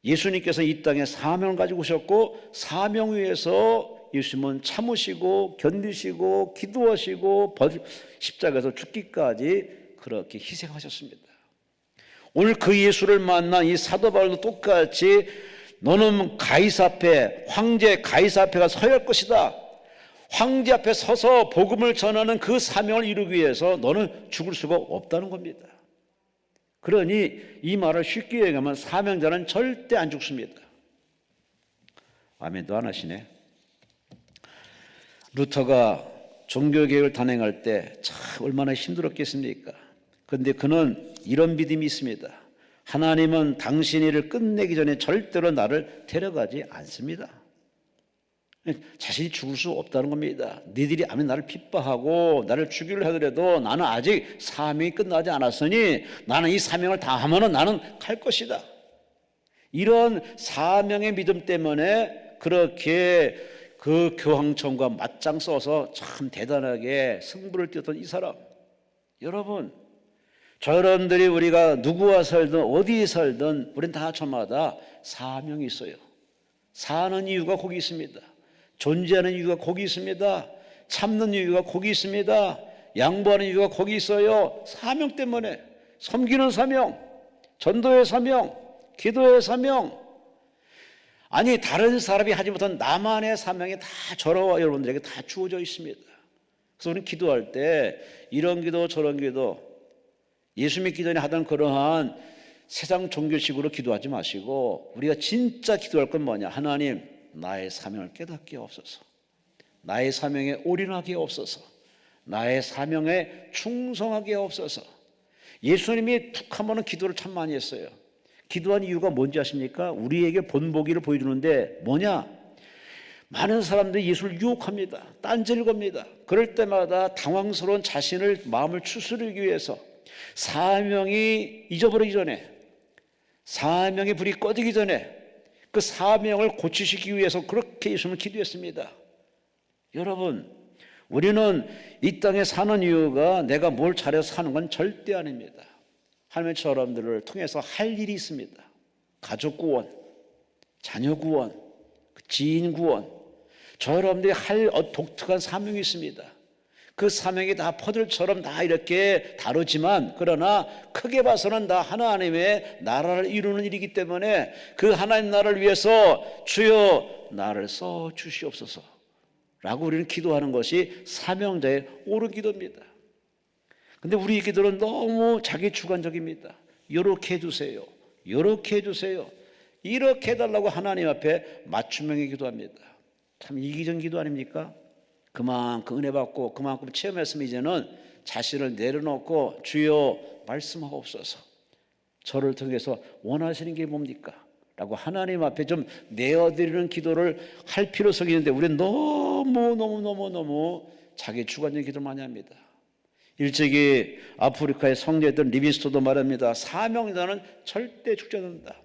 예수님께서 이 땅에 사명을 가지고 오셨고 사명 위에서 예수님은 참으시고 견디시고 기도하시고 십자가에서 죽기까지 그렇게 희생하셨습니다. 오늘 그 예수를 만난 이 사도 바울도 똑같이 너는 가이사 앞에, 황제 가이사 앞에가 서야 할 것이다. 황제 앞에 서서 복음을 전하는 그 사명을 이루기 위해서 너는 죽을 수가 없다는 겁니다. 그러니 이 말을 쉽게 얘기하면 사명자는 절대 안 죽습니다. 아멘도 안 하시네. 루터가 종교개혁을 단행할 때 참 얼마나 힘들었겠습니까? 그런데 그는 이런 믿음이 있습니다. 하나님은 당신의 일을 끝내기 전에 절대로 나를 데려가지 않습니다. 자신이 죽을 수 없다는 겁니다. 너희들이 아무리 나를 핍박하고 나를 죽이려 하더라도 나는 아직 사명이 끝나지 않았으니 나는 이 사명을 다 하면은 나는 갈 것이다. 이런 사명의 믿음 때문에 그렇게 그 교황청과 맞짱 써서 참 대단하게 승부를 띄웠던 이 사람. 여러분, 저런들이 우리가 누구와 살든 어디에 살든 우린 다 저마다 사명이 있어요. 사는 이유가 거기 있습니다. 존재하는 이유가 거기 있습니다. 참는 이유가 거기 있습니다. 양보하는 이유가 거기 있어요. 사명 때문에. 섬기는 사명, 전도의 사명, 기도의 사명. 아니, 다른 사람이 하지 못한 나만의 사명이 다 저와 여러분들에게 다 주어져 있습니다. 그래서 우리는 기도할 때 이런 기도 저런 기도, 예수 믿기 전에 하던 그러한 세상 종교식으로 기도하지 마시고 우리가 진짜 기도할 건 뭐냐? 하나님, 나의 사명을 깨닫게 없어서, 나의 사명에 올인하게 없어서, 나의 사명에 충성하게 없어서. 예수님이 툭 하면은 기도를 참 많이 했어요. 기도한 이유가 뭔지 아십니까? 우리에게 본보기를 보여주는데 뭐냐? 많은 사람들이 예수를 유혹합니다. 딴지를 겁니다. 그럴 때마다 당황스러운 자신을 마음을 추스르기 위해서 사명이 잊어버리기 전에, 사명의 불이 꺼지기 전에 그 사명을 고치시키기 위해서 그렇게 예수님을 기도했습니다. 여러분, 우리는 이 땅에 사는 이유가 내가 뭘 잘해서 사는 건 절대 아닙니다. 하나님의 사람들을 통해서 할 일이 있습니다. 가족 구원, 자녀 구원, 지인 구원, 저 여러분들이 할 독특한 사명이 있습니다. 그 사명이 다 퍼즐처럼 다 이렇게 다르지만 그러나 크게 봐서는 다 하나님의 나라를 이루는 일이기 때문에 그 하나님 나라를 위해서 주여 나를 써 주시옵소서 라고 우리는 기도하는 것이 사명자의 옳은 기도입니다. 근데 우리 기도는 너무 자기 주관적입니다. 이렇게 해주세요, 이렇게 해주세요, 이렇게 해달라고 하나님 앞에 맞춤형의 기도합니다. 참 이기적인 기도 아닙니까? 그만큼 은혜 받고 그만큼 체험했으면 이제는 자신을 내려놓고 주여 말씀하옵소서, 저를 통해서 원하시는 게 뭡니까? 라고 하나님 앞에 좀 내어드리는 기도를 할 필요성이 있는데 우리는 너무 자기 주관적인 기도를 많이 합니다. 일찍이 아프리카의 성리였던 리비스토도 말합니다. 사명자는 절대 죽지 않는다.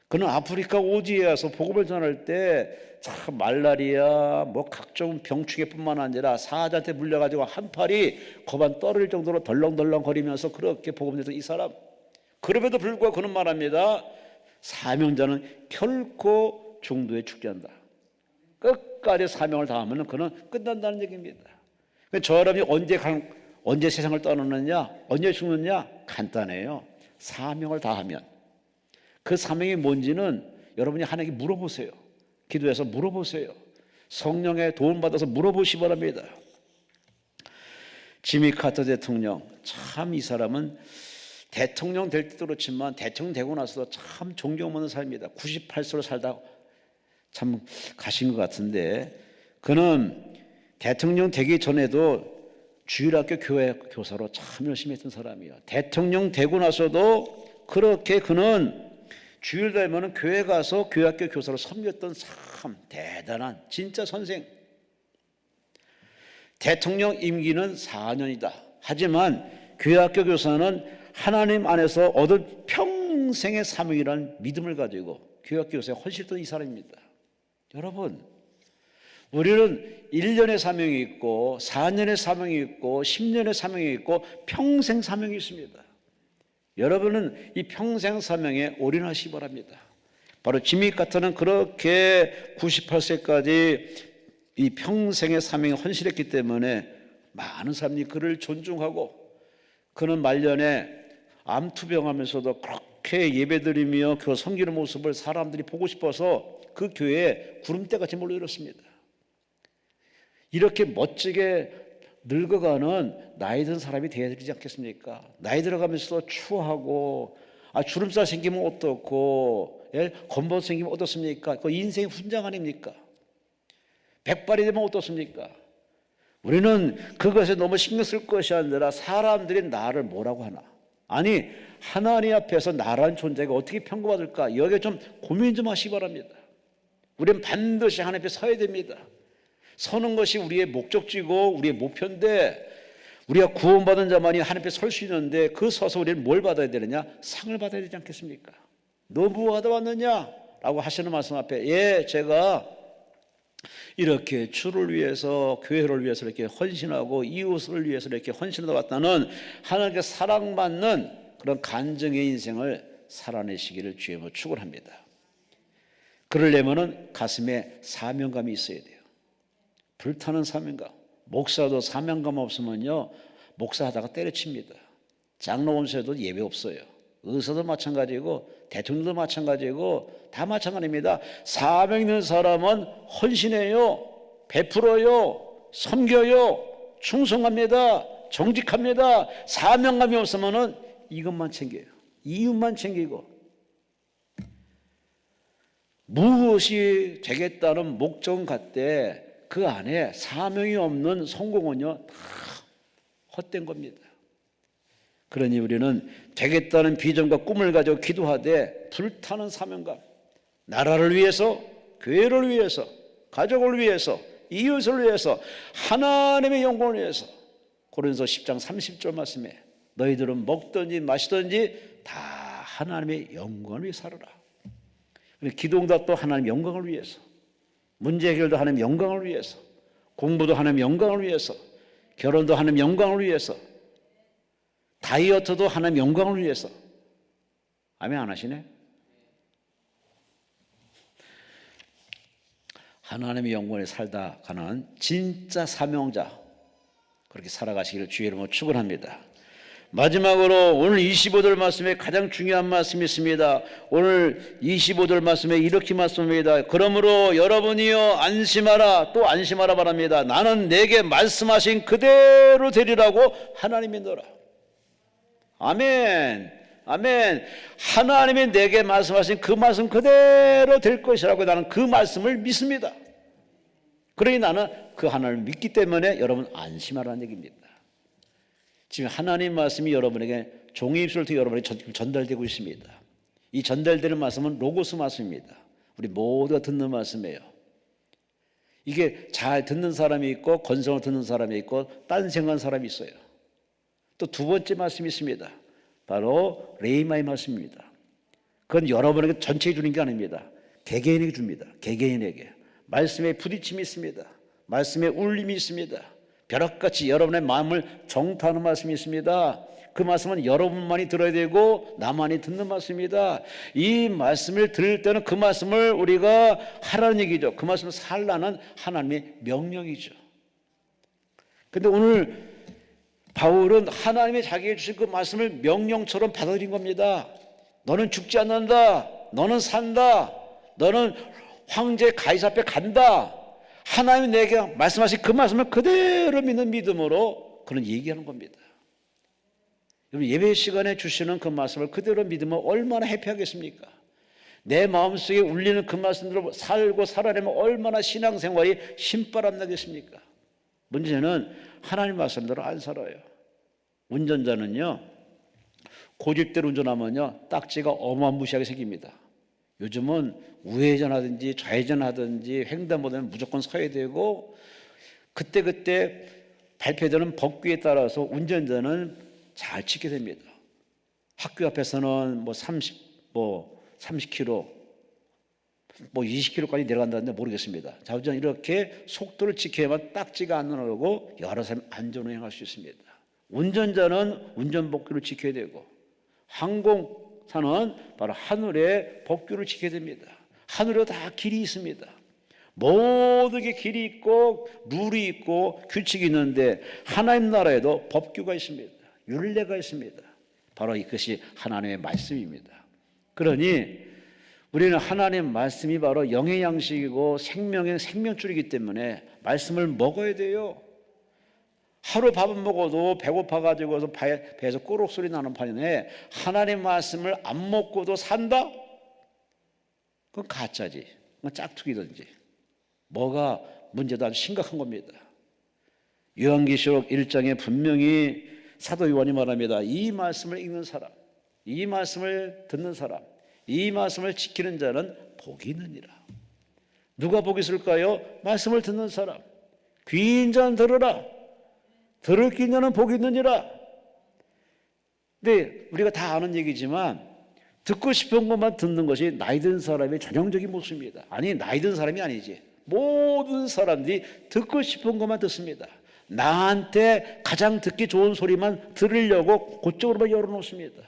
그는 아프리카 오지에 와서 복음을 전할 때 참 말라리아 뭐 각종 병충해뿐만 아니라 사자한테 물려가지고 한 팔이 거반 떨어질 정도로 덜렁덜렁 거리면서 그렇게 복음을 전했던 이 사람, 그럼에도 불구하고 그는 말합니다. 사명자는 결코 중도에 죽지 않는다. 끝까지 사명을 다하면 그는 끝난다는 얘기입니다. 저 사람이 언제 세상을 떠나느냐, 언제 죽느냐? 간단해요. 사명을 다하면. 그 사명이 뭔지는 여러분이 하나님께 물어보세요. 기도해서 물어보세요. 성령의 도움받아서 물어보시기 바랍니다. 지미 카터 대통령, 참 이 사람은 대통령 될 때도 그렇지만 대통령 되고 나서도 참 존경받는 사람입니다. 98세로 살다 참 가신 것 같은데, 그는 대통령 되기 전에도 주일학교 교회 교사로 참 열심히 했던 사람이에요. 대통령 되고 나서도 그렇게 그는 주일 되면 교회 가서 교회학교 교사로 섬겼던 참 대단한 진짜 선생. 대통령 임기는 4년이다. 하지만 교회학교 교사는 하나님 안에서 얻은 평생의 사명이라는 믿음을 가지고 교회학교 교사에 헌신했던 이 사람입니다. 여러분, 우리는 1년의 사명이 있고 4년의 사명이 있고 10년의 사명이 있고 평생 사명이 있습니다. 여러분은 이 평생 사명에 올인하시기 바랍니다. 바로 지미 카터는 그렇게 98세까지 이 평생의 사명에 헌신했기 때문에 많은 사람들이 그를 존중하고, 그는 말년에 암투병하면서도 그렇게 예배드리며 그 섬기는 모습을 사람들이 보고 싶어서 그 교회에 구름대같이 몰려들었습니다. 이렇게 멋지게 늙어가는 나이 든 사람이 되어야 되지 않겠습니까? 나이 들어가면서도 추하고 주름살 생기면 어떻고 검버섯 생기면 어떻습니까? 그 인생의 훈장 아닙니까? 백발이 되면 어떻습니까? 우리는 그것에 너무 신경 쓸 것이 아니라 사람들이 나를 뭐라고 하나, 아니 하나님 앞에서 나라는 존재가 어떻게 평가받을까, 여기에 좀 고민 좀 하시기 바랍니다. 우리는 반드시 하나님 앞에 서야 됩니다. 서는 것이 우리의 목적지고 우리의 목표인데, 우리가 구원받은 자만이 하나님 앞에 설 수 있는데 그 서서 우리는 뭘 받아야 되느냐? 상을 받아야 되지 않겠습니까? 너 뭐 하다 왔느냐? 라고 하시는 말씀 앞에 제가 이렇게 주를 위해서, 교회를 위해서 이렇게 헌신하고 이웃을 위해서 이렇게 헌신하다 왔다는 하나님께 사랑받는 그런 간증의 인생을 살아내시기를 주님으로 축원합니다. 그러려면은 가슴에 사명감이 있어야 돼요. 불타는 사명감. 목사도 사명감 없으면요, 목사하다가 때려칩니다. 장로원수에도 예배 없어요. 의사도 마찬가지고 대통령도 마찬가지고 다 마찬가지입니다. 사명 있는 사람은 헌신해요, 베풀어요, 섬겨요, 충성합니다, 정직합니다. 사명감이 없으면은 이것만 챙겨요. 이웃만 챙기고 무엇이 되겠다는 목적 같대 그 안에 사명이 없는 성공은요 다 헛된 겁니다. 그러니 우리는 되겠다는 비전과 꿈을 가지고 기도하되 불타는 사명감, 나라를 위해서, 교회를 위해서, 가족을 위해서, 이웃을 위해서, 하나님의 영광을 위해서. 고린도서 10장 30절 말씀에 너희들은 먹든지 마시든지 다 하나님의 영광을 위해 살아라. 기도응답도 하나님의 영광을 위해서, 문제 해결도 하나님의 영광을 위해서, 공부도 하나님의 영광을 위해서, 결혼도 하나님의 영광을 위해서, 다이어트도 하나님의 영광을 위해서. 아멘 안 하시네? 하나님의 영광에 살다 가는 진짜 사명자 그렇게 살아가시기를 주의 이름으로 축원합니다. 마지막으로 오늘 25절 말씀에 가장 중요한 말씀이 있습니다. 오늘 25절 말씀에 이렇게 말씀합니다. 그러므로 여러분이여 안심하라, 또 안심하라 바랍니다. 나는 내게 말씀하신 그대로 되리라고 하나님이 너라. 아멘, 아멘. 하나님이 내게 말씀하신 그 말씀 그대로 될 것이라고 나는 그 말씀을 믿습니다. 그러니 나는 그 하나님을 믿기 때문에 여러분 안심하라는 얘기입니다. 지금 하나님 말씀이 여러분에게 종이 입술을 통해 여러분에게 전달되고 있습니다. 이 전달되는 말씀은 로고스 말씀입니다. 우리 모두가 듣는 말씀이에요. 이게 잘 듣는 사람이 있고 건성을 듣는 사람이 있고 딴 생각하는 사람이 있어요. 또 두 번째 말씀이 있습니다. 바로 레이마의 말씀입니다. 그건 여러분에게 전체에 주는 게 아닙니다. 개개인에게 줍니다. 개개인에게. 말씀에 부딪힘이 있습니다. 말씀에 울림이 있습니다. 벼락같이 여러분의 마음을 정타하는 말씀이 있습니다. 그 말씀은 여러분만이 들어야 되고 나만이 듣는 말씀입니다. 이 말씀을 들을 때는 그 말씀을 우리가 하라는 얘기죠. 그 말씀을 살라는 하나님의 명령이죠. 그런데 오늘 바울은 하나님의 자기에게 주신 그 말씀을 명령처럼 받아들인 겁니다. 너는 죽지 않는다. 너는 산다. 너는 황제 가이사 앞에 간다. 하나님이 내게 말씀하신 그 말씀을 그대로 믿는 믿음으로 그런 얘기하는 겁니다. 여러분 예배 시간에 주시는 그 말씀을 그대로 믿으면 얼마나 해피하겠습니까? 내 마음속에 울리는 그 말씀대로 살고 살아내면 얼마나 신앙생활이 신바람 나겠습니까? 문제는 하나님 말씀대로 안 살아요. 운전자는요 고집대로 운전하면요 딱지가 어마무시하게 생깁니다. 요즘은 우회전하든지 좌회전하든지 횡단보도는 무조건 서야 되고 그때 발표되는 법규에 따라서 운전자는 잘 지켜야 됩니다. 학교 앞에서는 30km 20km까지 내려간다는데 모르겠습니다. 자, 이렇게 속도를 지켜야만 딱지가 안 나오고 여러 사람이 안전운행할 수 있습니다. 운전자는 운전법규를 지켜야 되고 항공사는 바로 하늘의 법규를 지켜야 됩니다. 하늘에 다 길이 있습니다. 모든 게 길이 있고 룰이 있고 규칙이 있는데 하나님 나라에도 법규가 있습니다. 율례가 있습니다. 바로 이것이 하나님의 말씀입니다. 그러니 우리는 하나님의 말씀이 바로 영의 양식이고 생명의 생명줄이기 때문에 말씀을 먹어야 돼요. 하루 밥은 먹어도 배고파가지고서 배에서 꼬록 소리 나는 판이네. 하나님 말씀을 안 먹고도 산다? 그건 가짜지. 그건 짝퉁이든지. 뭐가 문제도 아주 심각한 겁니다. 요한계시록 1장에 분명히 사도 요한이 말합니다. 이 말씀을 읽는 사람, 이 말씀을 듣는 사람, 이 말씀을 지키는 자는 복이 있느니라. 누가 복이 있을까요? 말씀을 듣는 사람. 귀인 자는 들으라. 들을 낀 자는 복이 있느니라. 근데 우리가 다 아는 얘기지만 듣고 싶은 것만 듣는 것이 나이 든 사람의 전형적인 모습입니다. 아니 나이 든 사람이 아니지. 모든 사람들이 듣고 싶은 것만 듣습니다. 나한테 가장 듣기 좋은 소리만 들으려고 그쪽으로만 열어놓습니다.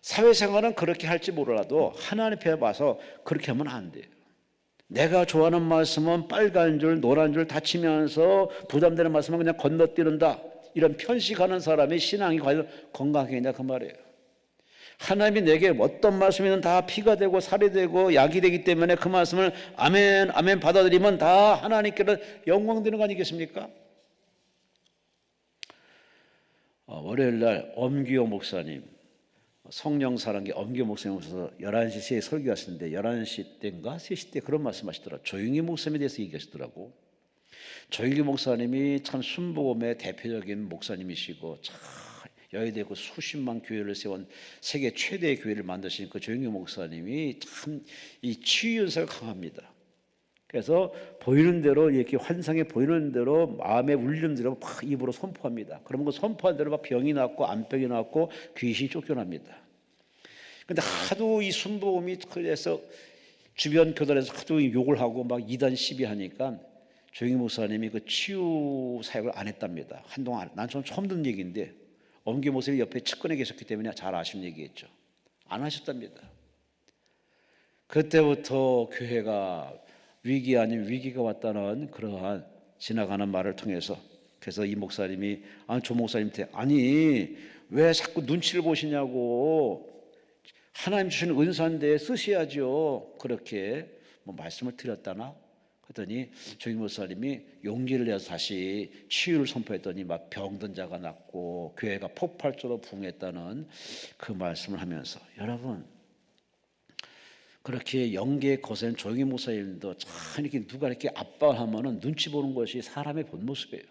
사회생활은 그렇게 할지 몰라도 하나님 앞에 와서 그렇게 하면 안 돼요. 내가 좋아하는 말씀은 빨간 줄 노란 줄 다치면서 부담되는 말씀은 그냥 건너뛰는다, 이런 편식하는 사람의 신앙이 과연 건강하겠냐 그 말이에요. 하나님이 내게 어떤 말씀이든 다 피가 되고 살이 되고 약이 되기 때문에 그 말씀을 아멘 아멘 받아들이면 다 하나님께로 영광 되는 거 아니겠습니까? 월요일 날 엄규호 목사님, 성령 사랑기 엄규호 목사님 오셔서 11시에 설교하시는데 11시 때인가 3시 때 그런 말씀하시더라고요. 조용히 목사님에 대해서 얘기하시더라고. 조용히 목사님이 참 순복음의 대표적인 목사님이시고 참 여의도에 수십만 교회를 세운 세계 최대의 교회를 만드신 그 조영규 목사님이 참 이 치유 연사가 강합니다. 그래서 보이는 대로 이렇게 환상에 보이는 대로 마음의 울림대로 막 입으로 선포합니다. 그러면 그 선포한 대로 막 병이 낫고 암병이 낫고 귀신이 쫓겨납니다. 그런데 하도 이 순복음이 그래서 주변 교단에서 하도 욕을 하고 막 이단 시비하니까 조영규 목사님이 그 치유 사역을 안 했답니다. 한동안. 난 처음 듣는 얘기인데 엄규 목사님 옆에 측근에 계셨기 때문에 잘 아시는 얘기겠죠. 안 하셨답니다. 그때부터 교회가 위기 아닌 위기가 왔다는 그러한 지나가는 말을 통해서, 그래서 이 목사님이 조 목사님한테 아니 왜 자꾸 눈치를 보시냐고, 하나님 주시는 은사인데 쓰셔야죠, 그렇게 말씀을 드렸다나. 그랬더니 조영 목사님이 용기를 내서 다시 치유를 선포했더니 막 병든 자가 낫고 교회가 폭발적으로 부흥했다는 그 말씀을 하면서, 여러분 그렇게 연계에 거센 조영희 목사님도 참 이렇게 누가 이렇게 압박하면은 눈치 보는 것이 사람의 본 모습이에요.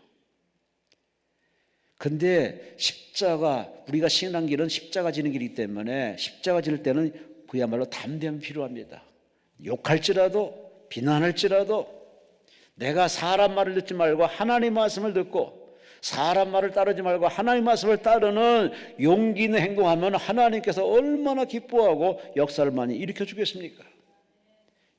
근데 십자가, 우리가 신앙 길은 십자가 지는 길이기 때문에 십자가 지를 때는 그야말로 담대함이 필요합니다. 욕할지라도 비난할지라도 내가 사람 말을 듣지 말고 하나님 말씀을 듣고, 사람 말을 따르지 말고 하나님 말씀을 따르는 용기 있는 행동하면 하나님께서 얼마나 기뻐하고 역사를 많이 일으켜 주겠습니까?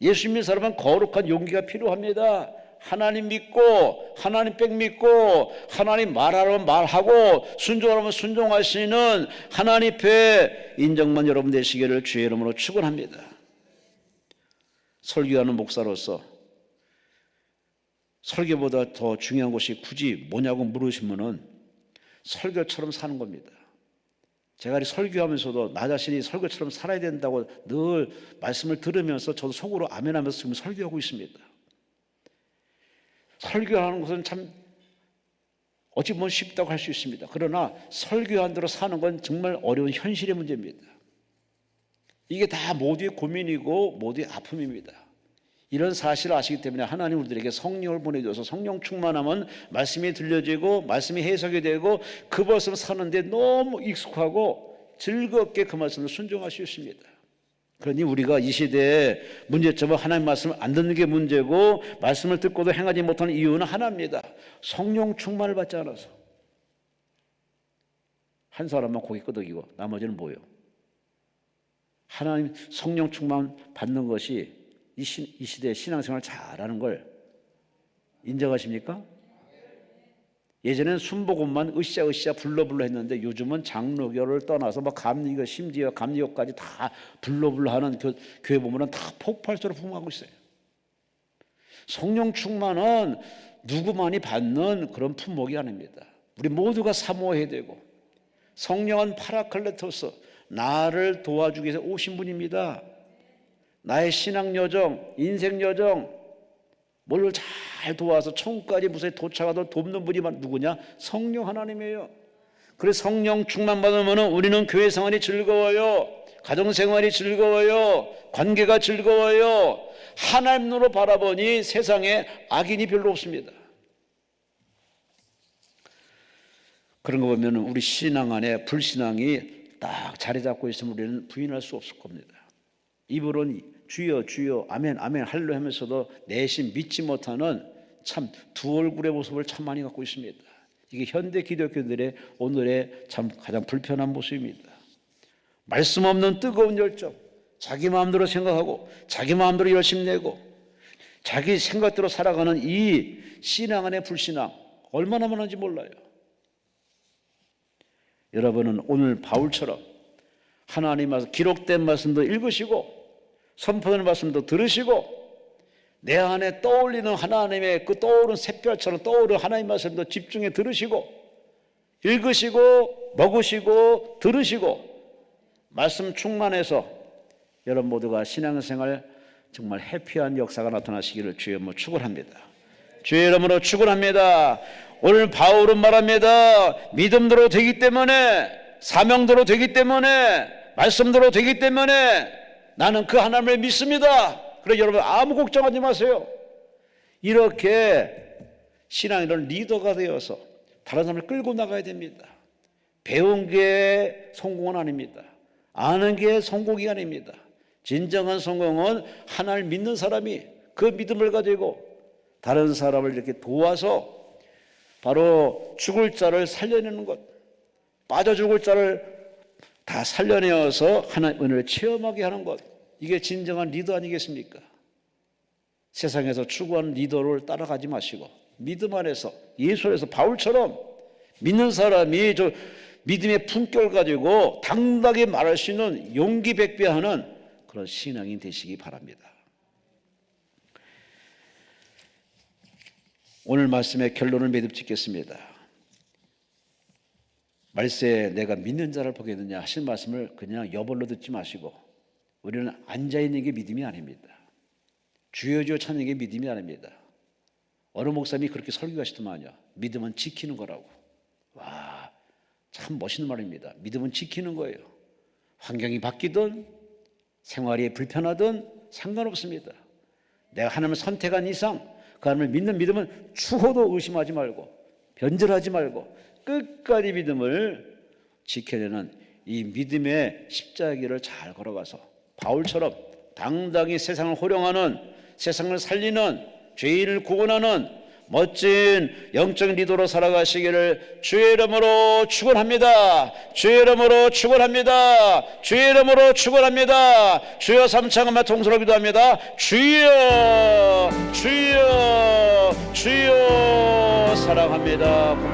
예수 믿는 사람은 거룩한 용기가 필요합니다. 하나님 믿고 하나님 백 믿고 하나님 말하라면 말하고 순종하라면 순종하시는 하나님 앞에 인정만 여러분 되시기를 주의 이름으로 축원합니다. 설교하는 목사로서 설교보다 더 중요한 것이 굳이 뭐냐고 물으시면은 설교처럼 사는 겁니다. 제가 설교하면서도 나 자신이 설교처럼 살아야 된다고 늘 말씀을 들으면서 저도 속으로 아멘하면서 지금 설교하고 있습니다. 설교하는 것은 참 어찌 보면 쉽다고 할 수 있습니다. 그러나 설교한 대로 사는 건 정말 어려운 현실의 문제입니다. 이게 다 모두의 고민이고 모두의 아픔입니다. 이런 사실을 아시기 때문에 하나님 우리들에게 성령을 보내줘서 성령 충만하면 말씀이 들려지고 말씀이 해석이 되고 그 말씀 사는데 너무 익숙하고 즐겁게 그 말씀을 순종할 수 있습니다. 그러니 우리가 이 시대의 문제점은 하나님 말씀을 안 듣는 게 문제고 말씀을 듣고도 행하지 못하는 이유는 하나입니다. 성령 충만을 받지 않아서. 한 사람만 고개 끄덕이고 나머지는 뭐예요? 하나님 성령 충만 받는 것이 이 시대의 신앙생활을 잘하는 걸 인정하십니까? 예전에는 순복음만 으쌰으쌰 불러불러 했는데 요즘은 장로교를 떠나서 막 감리교, 심지어 감리교까지 다 불러불러 하는 교회 보면은 다 폭발적으로 부흥하고 있어요. 성령 충만은 누구만이 받는 그런 품목이 아닙니다. 우리 모두가 사모해야 되고, 성령은 파라클레토스, 나를 도와주기 위해서 오신 분입니다. 나의 신앙 여정, 인생 여정, 뭘 잘 도와서 천국까지 무사히 도착하도록 돕는 분이 누구냐? 성령 하나님이에요. 그래서 성령 충만 받으면 우리는 교회 생활이 즐거워요. 가정 생활이 즐거워요. 관계가 즐거워요. 하나님 눈으로 바라보니 세상에 악인이 별로 없습니다. 그런 거 보면 우리 신앙 안에 불신앙이 딱 자리 잡고 있으면 우리는 부인할 수 없을 겁니다. 입으로는 주여 주여 아멘 아멘 할려 하면서도 내심 믿지 못하는 참 두 얼굴의 모습을 참 많이 갖고 있습니다. 이게 현대 기독교들의 오늘의 참 가장 불편한 모습입니다. 말씀 없는 뜨거운 열정, 자기 마음대로 생각하고 자기 마음대로 열심 내고 자기 생각대로 살아가는 이 신앙 안에 불신앙 얼마나 많은지 몰라요. 여러분은 오늘 바울처럼 하나님 말씀, 기록된 말씀도 읽으시고 선포되는 말씀도 들으시고 내 안에 떠올리는 하나님의 그 떠오르는 샛별처럼 떠오르는 하나님 말씀도 집중해 들으시고 읽으시고 먹으시고 들으시고 말씀 충만해서 여러분 모두가 신앙생활 정말 해피한 역사가 나타나시기를 주의 이름으로 축원합니다. 주의 이름으로 축원합니다. 오늘 바울은 말합니다. 믿음대로 되기 때문에 사명대로 되기 때문에 말씀대로 되기 때문에 나는 그 하나님을 믿습니다. 그래서 여러분 아무 걱정하지 마세요. 이렇게 신앙이란 리더가 되어서 다른 사람을 끌고 나가야 됩니다. 배운 게 성공은 아닙니다. 아는 게 성공이 아닙니다. 진정한 성공은 하나님을 믿는 사람이 그 믿음을 가지고 다른 사람을 이렇게 도와서 바로 죽을 자를 살려내는 것, 빠져 죽을 자를 다 살려내어서 하나님의 은혜를 체험하게 하는 것, 이게 진정한 리더 아니겠습니까? 세상에서 추구하는 리더를 따라가지 마시고 믿음 안에서 예수 안에서 바울처럼 믿는 사람이 저 믿음의 품격을 가지고 당당하게 말할 수 있는 용기 백배하는 그런 신앙인 되시기 바랍니다. 오늘 말씀의 결론을 매듭 짓겠습니다. 말세에 내가 믿는 자를 보겠느냐 하신 말씀을 그냥 여벌로 듣지 마시고 우리는 앉아있는 게 믿음이 아닙니다. 주여 주여 찾는 게 믿음이 아닙니다. 어느 목사님이 그렇게 설교하시더만요. 믿음은 지키는 거라고. 와, 참 멋있는 말입니다. 믿음은 지키는 거예요. 환경이 바뀌든 생활이 불편하든 상관없습니다. 내가 하나님을 선택한 이상 그 하나님을 믿는 믿음은 추호도 의심하지 말고 변절하지 말고 끝까지 믿음을 지켜내는 이 믿음의 십자가를 잘 걸어가서 바울처럼 당당히 세상을 호령하는, 세상을 살리는, 죄인을 구원하는 멋진 영적 리더로 살아가시기를 주의 이름으로 축원합니다. 주의 이름으로 축원합니다. 주의 이름으로 축원합니다. 주여 삼창한마 통솔로 기도합니다. 주여 주여 주여 사랑합니다.